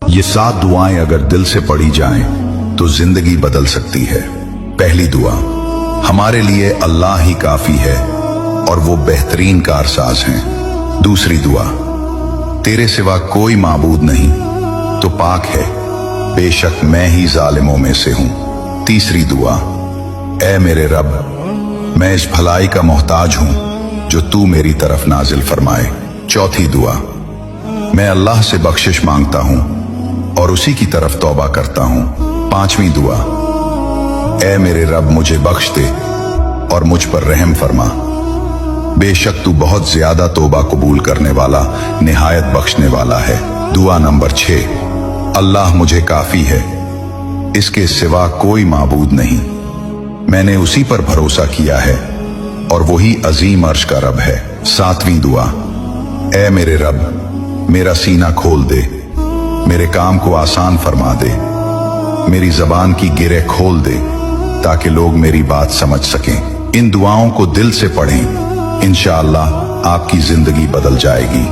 ये 7 दुआएं अगर दिल से पढ़ी जाएं तो जिंदगी बदल सकती है। पहली दुआ, हमारे लिए अल्लाह ही काफी है और वो बेहतरीन कारसाज हैं। दूसरी दुआ, तेरे सिवा कोई माबूद नहीं तो पाक है, बेशक मैं ही जालिमों में से हूं। तीसरी दुआ, ऐ मेरे रब, मैं इस भलाई का मोहताज हूं जो तू मेरी तरफ नाजिल फरमाए। चौथी दुआ, मैं अल्लाह से बख्शिश मांगता हूं और उसी की तरफ तौबा करता हूं। पांचवी दुआ, ऐ मेरे रब मुझे बख्श दे और मुझ पर रहम फरमा, बेशक तू बहुत ज्यादा तौबा कबूल करने वाला, निहायत बख्शने वाला है। दुआ नंबर 6, अल्लाह मुझे काफी है, इसके सिवा कोई माबूद नहीं, मैंने उसी पर भरोसा किया है और वही अजीम अर्श का रब है। सातवीं दुआ, ऐ मेरे रब मेरा सीना खोल दे, मेरे काम को आसान फरमा दे, मेरी जबान की गिरे खोल दे ताकि लोग मेरी बात समझ सकें। इन दुआओं को दिल से पढ़ें, इंशाअल्लाह आपकी जिंदगी बदल जाएगी।